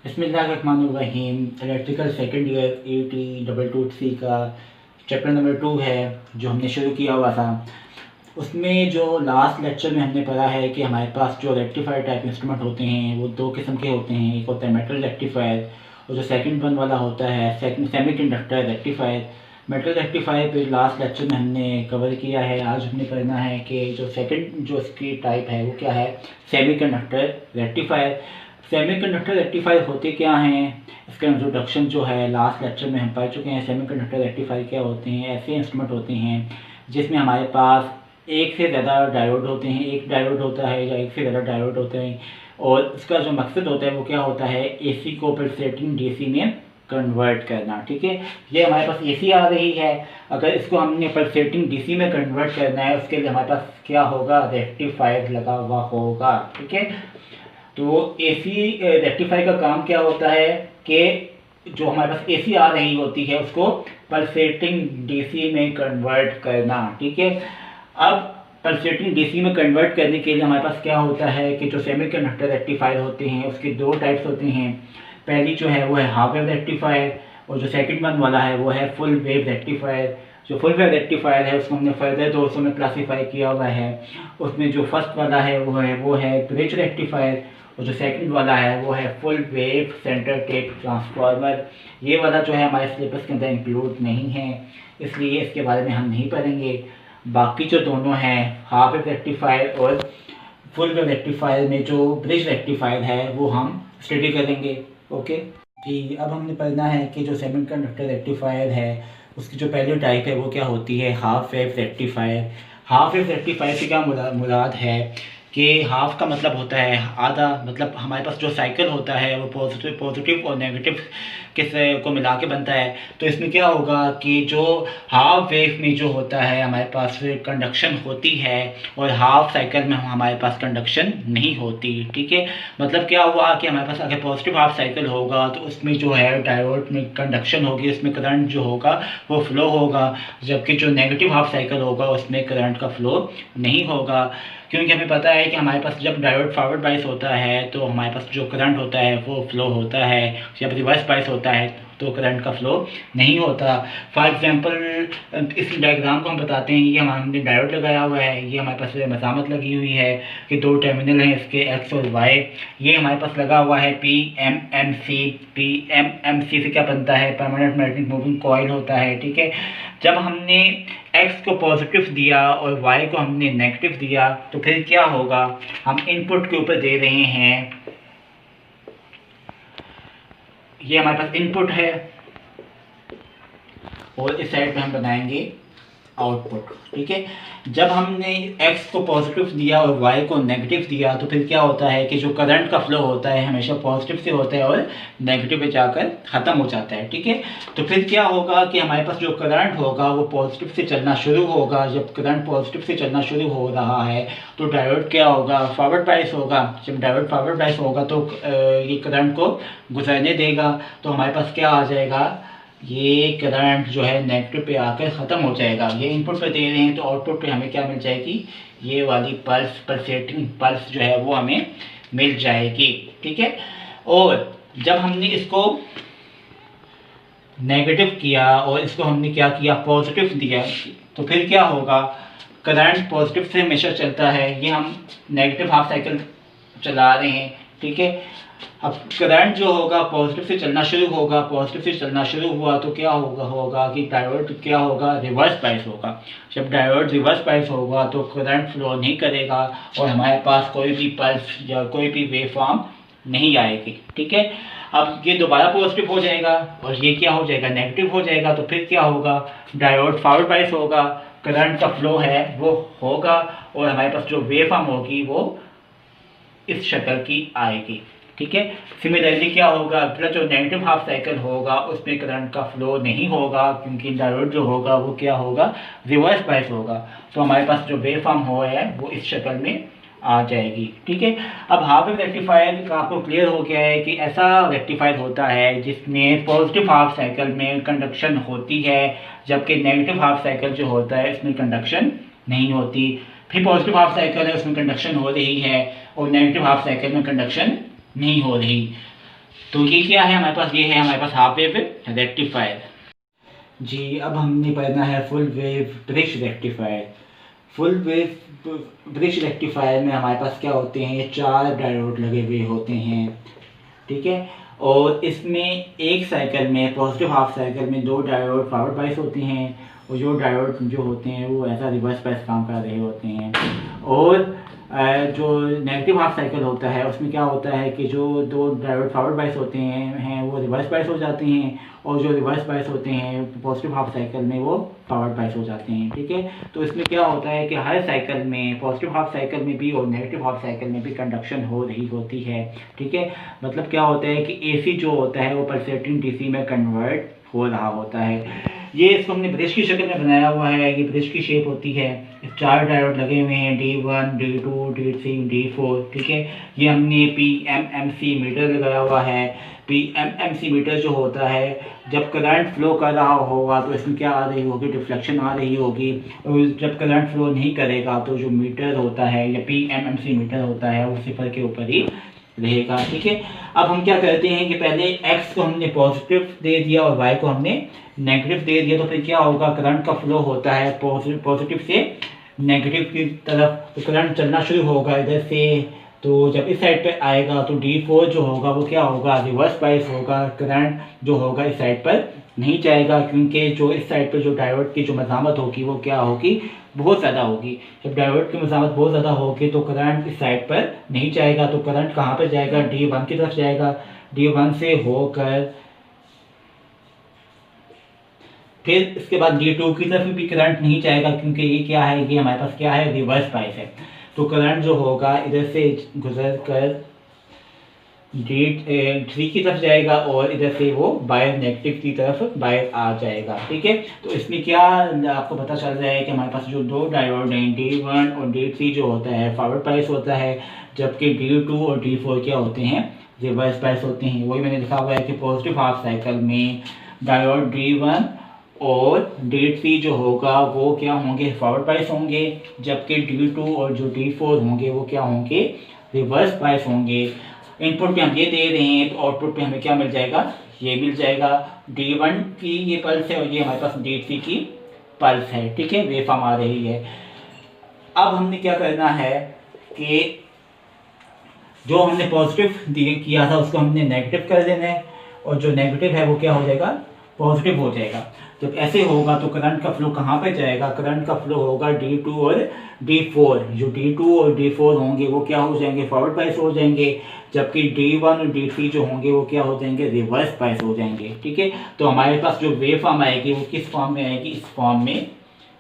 बिस्मिल्लाहिर्रहमानिर्रहीम। Electrical second year ET222C का chapter number 2 है जो हमने शुरू किया हुआ था। उसमें जो लास्ट लेक्चर में हमने पढ़ा है कि हमारे पास जो रेक्टिफायर टाइप इंस्ट्रूमेंट होते हैं वो दो किस्म के होते हैं। एक होता है मेटल रेक्टिफायर और जो सेकंड वन वाला होता है सेमीकंडक्टर रेक्टिफायर। मेटल रेक्टिफायर पे लास्ट लेक्चर में हमने कवर किया है। आज हमने पढ़ना है कि जो सेकंड जो इसकी टाइप है वो क्या है, सेमीकंडक्टर रेक्टिफायर। सेमीकंडक्टर रेक्टिफायर होते क्या हैं, इसका इंट्रोडक्शन जो है लास्ट लेक्चर में हम पढ़ चुके हैं। सेमीकंडक्टर रेक्टिफायर क्या होते हैं, ऐसे इंस्ट्रूमेंट होते हैं जिसमें हमारे पास एक से ज़्यादा डायोड होते हैं, एक डायोड होता है या एक से ज़्यादा डायोड होते हैं। और इसका जो मकसद होता है वो क्या होता है, एसी को पल्सेटिंग डीसी में कन्वर्ट करना। ठीक है, ये हमारे पास एसी आ रही है, अगर इसको हमने पल्सेटिंग डीसी में कन्वर्ट करना है उसके लिए हमारे पास क्या होगा, रेक्टिफायर लगा हुआ होगा। ठीक है, तो एसी रेक्टिफायर का काम क्या होता है कि जो हमारे पास एसी आ रही होती है उसको पल्सेटिंग डीसी में कन्वर्ट करना। ठीक है, अब पल्सेटिंग डीसी में कन्वर्ट करने के लिए हमारे पास क्या होता है कि जो सेमीकंडक्टर रेक्टिफायर होते हैं उसके दो टाइप्स होते हैं। पहली जो है वो है हाफ वेव रेक्टिफायर और जो सेकंड वन वाला है वो है फुल वेव रेक्टिफायर। जो फुल वेव रेक्टिफायर है उसको हमने फर्दर 200 में क्लासीफाई किया हुआ है। उसमें जो फर्स्ट वाला है वो है ब्रिज रेक्टिफायर और जो सेकंड वाला है वो है full wave centre tap transformer. ये वाला जो है हमारे सिलेबस के अंदर इंक्लूड नहीं है, इसलिए इसके बारे में हम नहीं पढ़ेंगे। बाकी जो दोनों हैं, हाफ वेव रेक्टिफायर और फुल वेव रेक्टिफायर में जो ब्रिज रेक्टिफायर है वो हम स्टडी करेंगे। ओके जी, अब हमने पढ़ना है कि जो सेमीकंडक्टर रेक्टिफायर है उसकी जो पहली टाइप है वो क्या होती है, half wave rectifier. Half wave rectifier से क्या मुराद है कि हाफ का मतलब होता है आधा, मतलब हमारे पास जो साइकिल होता है वो पॉजिटिव और नेगेटिव किस को मिला के बनता है। तो इसमें क्या होगा कि जो हाफ वेव में जो होता है हमारे पास कंडक्शन होती है और हाफ साइकिल में हमारे पास कंडक्शन नहीं होती। ठीक है, मतलब क्या हुआ कि हमारे पास अगर पॉजिटिव हाफ साइकिल होगा तो उसमें जो है डायोड में कंडक्शन होगी, उसमें करंट जो होगा वो फ्लो होगा, जबकि जो नेगेटिव हाफ साइकिल होगा उसमें करंट का फ्लो नहीं होगा। क्योंकि हमें पता है कि हमारे पास जब डायोड फॉरवर्ड बाइस होता है तो हमारे पास जो करंट होता है वो फ्लो होता है, जब रिवर्स बाइस होता है तो करंट का फ्लो नहीं होता। फॉर एग्जांपल इस डायग्राम को हम बताते हैं, ये हमने डायोड लगाया हुआ है, ये हमारे पास मसामत लगी हुई है कि दो टर्मिनल हैं इसके एक्स और वाई। ये हमारे पास लगा हुआ है PMMC। PMMC से क्या बनता है, परमानेंट मैग्नेटिक मूविंग कॉइल होता है। ठीक है, जब हमने x को पॉजिटिव दिया और y को हमने नेगेटिव दिया तो फिर क्या होगा, हम इनपुट के ऊपर दे रहे हैं, ये हमारे पास इनपुट है और इस साइड पे हम बनाएंगे आउटपुट। ठीक है, जब हमने x को पॉजिटिव दिया और y को नेगेटिव दिया तो फिर क्या होता है कि जो करंट का फ्लो होता है हमेशा पॉजिटिव से होता है और नेगेटिव पे जाकर ख़त्म हो जाता है। ठीक है, तो फिर क्या होगा कि हमारे पास जो करंट होगा वो पॉजिटिव से चलना शुरू होगा। जब करंट पॉजिटिव से चलना शुरू हो रहा है तो डायोड क्या होगा, फॉरवर्ड बाइस होगा। जब डायोड फॉरवर्ड बाइस होगा तो ये करंट को गुजरने देगा, तो हमारे पास क्या आ जाएगा, ये करंट जो है नेगेटिव पे आकर ख़त्म हो जाएगा। ये इनपुट पे दे रहे हैं तो आउटपुट पे हमें क्या मिल जाएगी, ये वाली पल्स, पल्सेटिंग पल्स जो है वो हमें मिल जाएगी। ठीक है, और जब हमने इसको नेगेटिव किया और इसको हमने क्या किया, पॉजिटिव दिया, तो फिर क्या होगा, करंट पॉजिटिव से हमेशा चलता है, ये हम नेगेटिव हाफ साइकिल चला रहे हैं। ठीक है, अब करंट जो होगा पॉजिटिव से चलना शुरू होगा, पॉजिटिव से चलना शुरू हुआ तो क्या होगा कि डायोड क्या होगा, रिवर्स बाइस होगा। जब डायोड रिवर्स बाइस होगा तो करंट फ्लो नहीं करेगा और हमारे पास कोई भी पल्स या कोई भी वेव फॉर्म नहीं आएगी। ठीक है, अब ये दोबारा पॉजिटिव हो जाएगा और ये क्या हो जाएगा, नेगेटिव हो जाएगा। तो फिर क्या होगा, डायोड फॉरवर्ड बाइस होगा, करंट का फ्लो है वो होगा और हमारे पास जो वेव फॉर्म होगी वो इस शक्ल की आएगी। ठीक है, सिमिलरली क्या होगा, अगला जो नेगेटिव हाफ साइकिल होगा उसमें करंट का फ्लो नहीं होगा क्योंकि डायोड जो होगा वो क्या होगा, रिवर्स बाइस होगा। तो हमारे पास जो वेव फॉर्म हो है वो इस शक्ल में आ जाएगी। ठीक है, अब हाफ वेव रेक्टिफायर का आपको क्लियर हो गया है कि ऐसा रेक्टिफायर होता है जिसमें पॉजिटिव हाफ साइकिल में कंडक्शन होती है, जबकि नेगेटिव हाफ साइकिल जो होता है इसमें कंडक्शन नहीं होती। फिर पॉजिटिव हाफ साइकिल है उसमें कंडक्शन हो रही है और नेगेटिव हाफ साइकिल में कंडक्शन नहीं हो रही। तो ये क्या है हमारे पास, ये है हमारे पास हाफ वेव रेक्टिफायर। जी अब हमने पढ़ना है full wave bridge rectifier. Full wave bridge rectifier में हमारे पास क्या होते हैं, ये 4 डायोड लगे हुए होते हैं, ठीक है। और इसमें एक साइकिल में, पॉजिटिव हाफ साइकिल में 2 डायोड फॉरवर्ड बायस होते हैं, और जो डायोड जो होते हैं वो ऐसा रिवर्स बायस काम कर रहे होते हैं। और जो नेगेटिव हाफ साइकिल होता है उसमें क्या होता है कि जो 2 डायोड फॉरवर्ड बायस होते हैं वो रिवर्स बायस हो जाते हैं, और जो रिवर्स बायस होते हैं पॉजिटिव हाफ साइकिल में वो फॉरवर्ड बायस हो जाते हैं, ठीक है। तो इसमें क्या होता है कि हर साइकिल में, पॉजिटिव हाफ साइकिल में भी और नेगेटिव हाफ साइकिल में भी कंडक्शन हो रही होती है, ठीक है। मतलब क्या होता है कि एसी जो होता है वो पल्सेटिंग डीसी में कन्वर्ट हो रहा होता है। ये इसको हमने ब्रिज की शक्ल में बनाया हुआ है, ये ब्रिज की शेप होती है। 4 डायोड लगे हुए हैं, D1, D2, D3, D4, ठीक है। ये हमने PMMC मीटर लगाया हुआ है। PMMC मीटर जो होता है, जब करंट फ्लो कर रहा होगा तो इसमें क्या आ रही होगी, डिफ्लेक्शन आ रही होगी, और जब करंट फ्लो नहीं करेगा तो जो मीटर होता है या PMMC मीटर होता है वो सिफर के ऊपर ही रहेगा, ठीक है। अब हम क्या करते हैं कि पहले x को हमने पॉजिटिव दे दिया और y को हमने नेगेटिव दे दिया, तो फिर क्या होगा, करंट का फ्लो होता है पॉजिटिव से नेगेटिव की तरफ, तो करंट चलना शुरू होगा इधर से। तो जब इस साइड पे आएगा तो D4 जो होगा वो क्या होगा, रिवर्स बायस होगा, करंट जो होगा इस साइड पर नहीं जाएगा, क्योंकि जो इस साइड पर जो डायोड की जो मज़ामत होगी वो क्या होगी, बहुत ज़्यादा होगी। जब डायोड की मज़ामत बहुत ज़्यादा होगी तो करंट इस साइड पर नहीं जाएगा, तो करंट कहाँ पर जाएगा, D1 की तरफ जाएगा। D1 से होकर फिर इसके बाद D2 की तरफ भी करंट नहीं जाएगा, क्योंकि ये क्या है, ये हमारे पास क्या है, रिवर्स बायस है। तो करंट जो होगा इधर से गुजर कर D3 की तरफ जाएगा और इधर से वो बायर नेगेटिव की तरफ बायर आ जाएगा, ठीक है। तो इसमें क्या आपको पता चल रहा है कि हमारे पास जो 2 डायोड हैं D1 और D3 जो होता है फॉरवर्ड बायस होता है, जबकि D2 और D4 क्या होते हैं, रिवर्स बायस होते हैं। वही मैंने लिखा हुआ है कि पॉजिटिव हाफ साइकिल में डायोड D1 और D3 जो होगा वो क्या होंगे, फॉरवर्ड बायस होंगे, जबकि D2 और जो D4 होंगे वो क्या होंगे, रिवर्स बायस होंगे। इनपुट पे हम ये दे रहे हैं तो आउटपुट पे हमें क्या मिल जाएगा, ये मिल जाएगा। D1 की ये पल्स है और ये हमारे पास D3 की पल्स है, ठीक है, वेवफॉर्म आ रही है। अब हमने क्या करना है कि जो हमने पॉजिटिव किया था उसको हमने नेगेटिव कर देना है, और जो नेगेटिव है वो क्या हो जाएगा, पॉजिटिव हो जाएगा। जब ऐसे होगा तो करंट का फ्लो कहाँ पे जाएगा, करंट का फ्लो होगा D2 और D4। जो D2 और D4 होंगे वो क्या हो जाएंगे, फॉरवर्ड बायस हो जाएंगे, जबकि D1 और D3 जो होंगे वो क्या हो जाएंगे, रिवर्स बायस हो जाएंगे, ठीक है। तो हमारे पास जो वेव फॉर्म आएगी वो किस फॉर्म में आएगी, इस फॉर्म में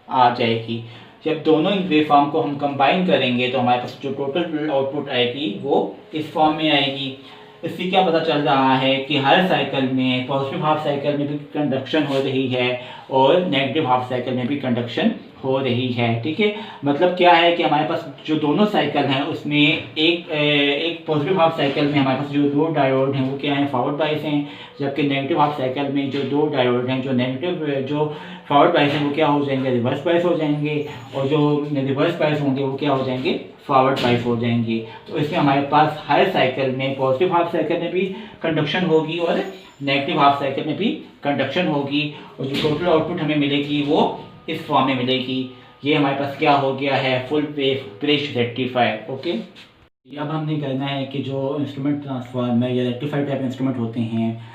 आ जाएगी। जब दोनों इन वेव फॉर्म को हम कंबाइन करेंगे तो हमारे पास जो टोटल आउटपुट आएगी वो इस फॉर्म में आएगी। इससे क्या पता चल रहा है कि हर साइकिल में, पॉजिटिव हाफ साइकिल में भी कंडक्शन हो रही है और नेगेटिव हाफ साइकिल में भी कंडक्शन हो रही है, ठीक है। मतलब क्या है कि हमारे पास जो दोनों साइकिल हैं उसमें एक पॉजिटिव हाफ साइकिल में हमारे पास जो 2 डायोड हैं वो क्या हैं, फॉरवर्ड बायस हैं, जबकि नेगेटिव हाफ साइकिल में जो 2 डायोड हैं, जो नेगेटिव जो फॉरवर्ड बायस हैं वो क्या हो जाएंगे, रिवर्स बायस हो जाएंगे, और जो रिवर्स बायस होंगे वो क्या हो जाएंगे, फॉरवर्ड बायस हो जाएंगे। तो इसमें हमारे पास हर साइकिल में, पॉजिटिव हाफ साइकिल में भी कंडक्शन होगी और नेगेटिव हाफ साइकिल में भी कंडक्शन होगी, और जो टोटल आउटपुट हमें मिलेगी वो इस फॉर्म में मिलेगी। ये हमारे पास क्या हो गया है, full wave bridge rectifier, okay. अब हमने करना है कि जो इंस्ट्रूमेंट ट्रांसफार्मर या रेक्टिफायर टाइप इंस्ट्रूमेंट होते हैं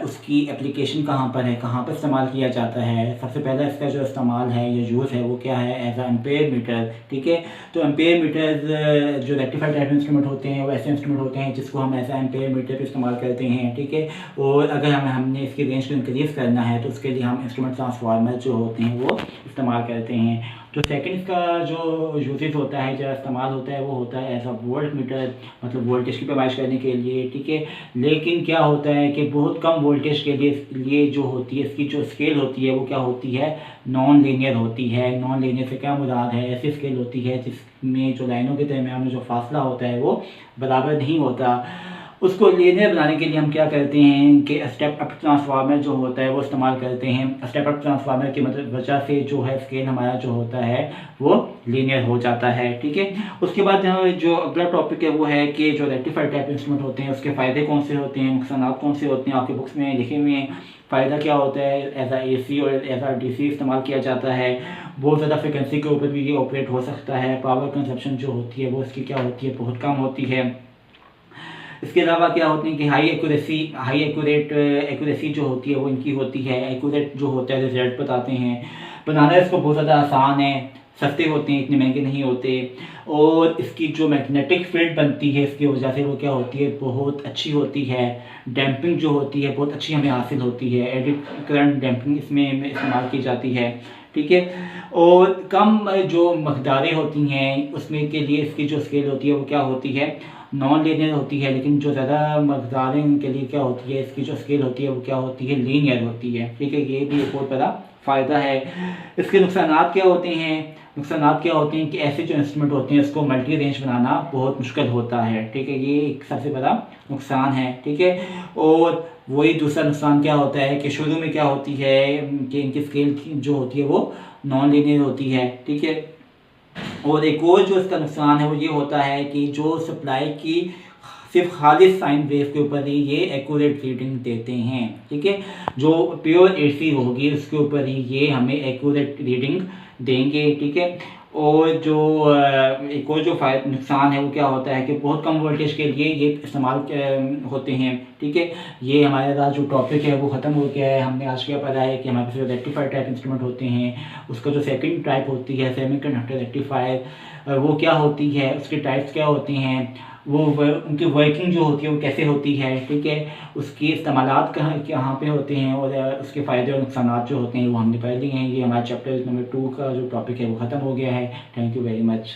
उसकी एप्लीकेशन कहाँ पर है, कहाँ पर इस्तेमाल किया जाता है। सबसे पहला इसका जो इस्तेमाल है या यूज़ है वो क्या है, एज अ एम्पेयर मीटर, ठीक है। तो एम्पेयर मीटर जो रेक्टिफायर टाइप इंस्ट्रूमेंट होते हैं वो ऐसे इंस्ट्रूमेंट होते हैं जिसको हम एज अ एम्पेयर मीटर पर इस्तेमाल करते हैं, ठीक है। और अगर हमने इसकी रेंज को इंक्रीज़ करना है तो उसके लिए हम इंस्ट्रूमेंट ट्रांसफार्मर जो होते हैं वो इस्तेमाल करते हैं। तो सेकंड इसका जो यूजेस होता है, जो इस्तेमाल होता है वो होता है एज अ वोल्ट मीटर, मतलब वोल्टेज की पैमाइश करने के लिए, ठीक है। लेकिन क्या होता है कि बहुत कम वोल्टेज के लिए जो होती है इसकी जो स्केल होती है वो क्या होती है, नॉन लीनियर होती है। नॉन लीनियर से क्या मुराद है, ऐसी स्केल होती है जिसमें जो लाइनों के दरमियान में जो फासला होता है वो बराबर नहीं होता। उसको लीनियर बनाने के लिए हम क्या करते हैं कि स्टेप अप ट्रांसफार्मर जो होता है वो इस्तेमाल करते हैं। स्टेप अप ट्रांसफार्मर की मतलब वजह से जो है स्केल हमारा जो होता है वो लीनियर हो जाता है। ठीक है, उसके बाद जो अगला टॉपिक है वो है कि जो रेक्टिफाइड टाइप इंस्ट्रूमेंट होते हैं उसके फ़ायदे कौन से होते हैं, नुकसान कौन से होते हैं, आपके बुक्स में लिखे हुए हैं। फ़ायदा क्या होता है, एज आ AC और एज आ DC इस्तेमाल किया जाता है, बहुत ज़्यादा फ्रिक्वेंसी के ऊपर भी ये ऑपरेट हो सकता है, पावर कंजप्शन जो होती है वो इसकी क्या होती है, बहुत कम होती है। इसके अलावा क्या होती है कि हाई एक्यूरेसी जो होती है वो इनकी होती है, एक्यूरेट जो होता है रिजल्ट बताते हैं। बनाना इसको बहुत ज़्यादा आसान है, सस्ते होते हैं, इतने महंगे नहीं होते। और इसकी जो मैग्नेटिक फील्ड बनती है इसकी वजह से वो क्या होती है, बहुत अच्छी होती है। डैम्पिंग जो होती है बहुत अच्छी हमें हासिल होती है, एडिड करंट डैम्पिंग इसमें इस्तेमाल की जाती है। ठीक है, और कम जो मकदारें होती हैं उसमें के लिए इसकी जो स्केल होती है वो क्या होती है, नॉन लीनियर होती है। लेकिन जो ज़्यादा मकदारें के लिए क्या होती है, इसकी जो स्केल होती है वो क्या होती है, लीनियर होती है। ठीक है, ये भी एक बहुत बड़ा फ़ायदा है। इसके नुकसानात क्या होते हैं, नुकसानात क्या होते हैं कि ऐसे जो इंस्ट्रूमेंट होते हैं उसको मल्टी रेंज बनाना बहुत मुश्किल होता है। ठीक है, ये एक सबसे बड़ा नुकसान है। ठीक है, और वही दूसरा नुकसान क्या होता है कि शुरू में क्या होती है कि इनकी स्केल जो होती है वो नॉन लीनियर होती है। ठीक है, और एक और जो इसका नुकसान है वो ये होता है कि जो सप्लाई की सिर्फ खालिस साइन वेव के ऊपर ही ये एक्यूरेट रीडिंग देते हैं। ठीक है, जो प्योर AC होगी उसके ऊपर ही ये हमें एक्यूरेट रीडिंग देंगे। ठीक है, और जो एक और जो नुकसान है वो क्या होता है कि बहुत कम वोल्टेज के लिए ये इस्तेमाल होते हैं। ठीक है, ये हमारे पास जो टॉपिक है वो ख़त्म हो गया है। हमने आज क्या पढ़ा है कि हमारे पास रेक्टिफायर टाइप इंस्ट्रूमेंट होते हैं, उसका जो सेकंड टाइप होती है सेमीकंडक्टर रेक्टिफायर, वो क्या होती है, उसके टाइप्स क्या होते हैं, वो उनकी वर्किंग जो होती है वो कैसे होती है। ठीक है, उसके इस्तेमालात कहाँ पे होते हैं, और उसके फ़ायदे और नुकसानात जो होते हैं वो हमने पढ़ लिए हैं। ये हमारा चैप्टर नंबर 2 का जो टॉपिक है वो ख़त्म हो गया है। Thank you very much.